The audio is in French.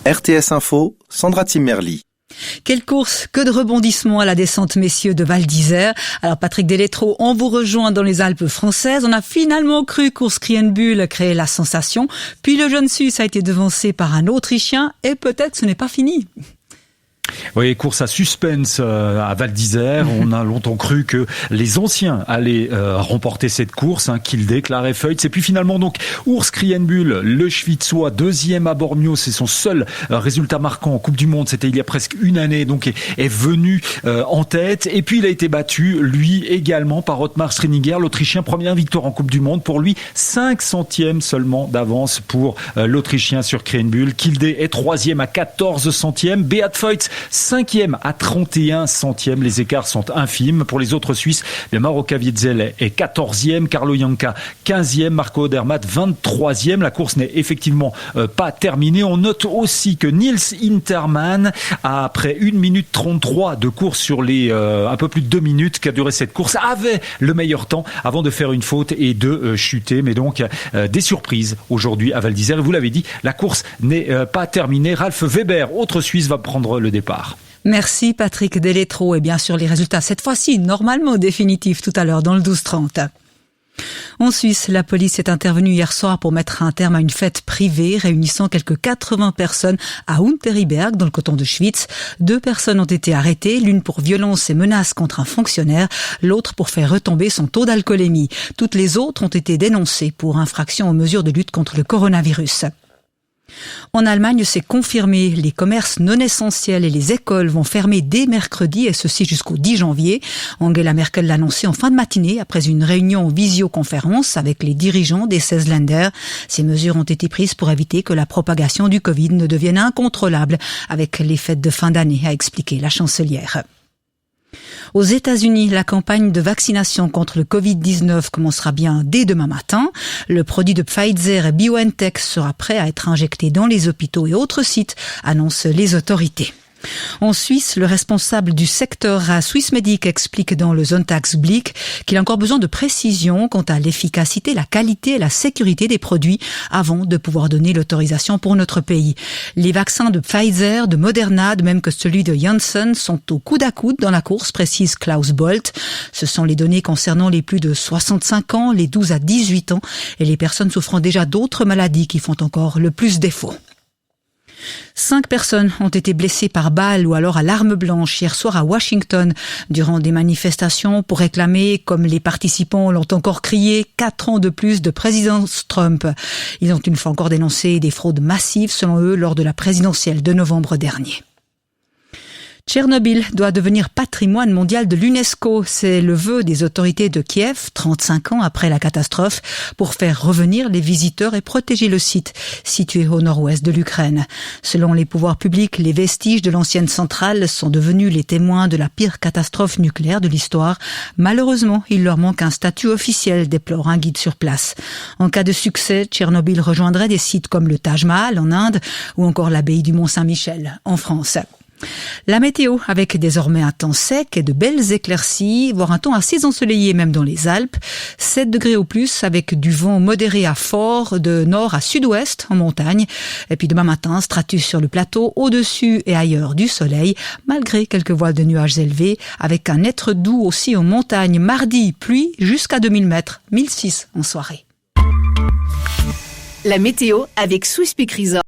RTS Info, Sandra Timmerli. Quelle course, que de rebondissements à la descente, messieurs, de Val d'Isère. Alors Patrick Deletreau, on vous rejoint dans les Alpes françaises. On a finalement cru qu'Urs Krienbühl créait la sensation. Puis le jeune Suisse a été devancé par un Autrichien et peut-être que ce n'est pas fini. Oui, course à suspense à Val d'Isère. On a longtemps cru que les anciens allaient remporter cette course, qu'il déclarait Feutz. Et puis finalement, donc, Urs Krienbühl, le Schwyzois, deuxième à Bormio, c'est son seul résultat marquant en Coupe du Monde. C'était il y a presque une année, donc est venu en tête. Et puis il a été battu, lui également, par Otmar Striniger, l'Autrichien. Première victoire en Coupe du Monde. Pour lui, 5 centièmes seulement d'avance pour l'Autrichien sur Krienbühl. Kilde est troisième à 14 centièmes. Beat Feutz, 5e à 31 centièmes. Les écarts sont infimes. Pour les autres Suisses, le Maroka Wietzel est 14e, Carlo Janka 15e, Marco Odermatt 23e. La course n'est effectivement pas terminée. On note aussi que Niels Interman, après 1 minute 33 de course sur les un peu plus de 2 minutes qu'a duré cette course, avait le meilleur temps avant de faire une faute et de chuter. Mais donc, des surprises aujourd'hui à Val d'Isère. Et vous l'avez dit, la course n'est pas terminée. Ralf Weber, autre Suisse, va prendre le départ. Merci Patrick Deletreau. Et bien sûr, les résultats, cette fois-ci, normalement définitifs tout à l'heure dans le 12-30. En Suisse, la police est intervenue hier soir pour mettre un terme à une fête privée réunissant quelques 80 personnes à Unteriberg, dans le canton de Schwyz. 2 personnes ont été arrêtées, l'une pour violence et menaces contre un fonctionnaire, l'autre pour faire retomber son taux d'alcoolémie. Toutes les autres ont été dénoncées pour infraction aux mesures de lutte contre le coronavirus. En Allemagne, c'est confirmé. Les commerces non essentiels et les écoles vont fermer dès mercredi, et ceci jusqu'au 10 janvier. Angela Merkel l'a annoncé en fin de matinée après une réunion en visioconférence avec les dirigeants des 16 Länder. Ces mesures ont été prises pour éviter que la propagation du Covid ne devienne incontrôlable avec les fêtes de fin d'année, a expliqué la chancelière. Aux États-Unis, la campagne de vaccination contre le Covid-19 commencera bien dès demain matin. Le produit de Pfizer et BioNTech sera prêt à être injecté dans les hôpitaux et autres sites, annoncent les autorités. En Suisse, le responsable du secteur à Swissmedic explique dans le Sonntagsblick qu'il a encore besoin de précision quant à l'efficacité, la qualité et la sécurité des produits avant de pouvoir donner l'autorisation pour notre pays. Les vaccins de Pfizer, de Moderna, de même que celui de Janssen, sont au coude à coude dans la course, précise Klaus Bolt. Ce sont les données concernant les plus de 65 ans, les 12 à 18 ans et les personnes souffrant déjà d'autres maladies qui font encore le plus défaut. 5 personnes ont été blessées par balle ou alors à l'arme blanche hier soir à Washington durant des manifestations pour réclamer, comme les participants l'ont encore crié, 4 ans de plus de présidence Trump. Ils ont une fois encore dénoncé des fraudes massives selon eux lors de la présidentielle de novembre dernier. Tchernobyl doit devenir patrimoine mondial de l'UNESCO. C'est le vœu des autorités de Kiev, 35 ans après la catastrophe, pour faire revenir les visiteurs et protéger le site, situé au nord-ouest de l'Ukraine. Selon les pouvoirs publics, les vestiges de l'ancienne centrale sont devenus les témoins de la pire catastrophe nucléaire de l'histoire. Malheureusement, il leur manque un statut officiel, déplore un guide sur place. En cas de succès, Tchernobyl rejoindrait des sites comme le Taj Mahal en Inde ou encore l'abbaye du Mont-Saint-Michel en France. La météo, avec désormais un temps sec et de belles éclaircies, voire un temps assez ensoleillé même dans les Alpes. 7 degrés au plus, avec du vent modéré à fort, de nord à sud-ouest en montagne. Et puis demain matin, stratus sur le plateau, au-dessus et ailleurs du soleil, malgré quelques voiles de nuages élevés, avec un être doux aussi en montagne. Mardi, pluie jusqu'à 2000 mètres, 1006 en soirée. La météo avec Swiss Peak Resort.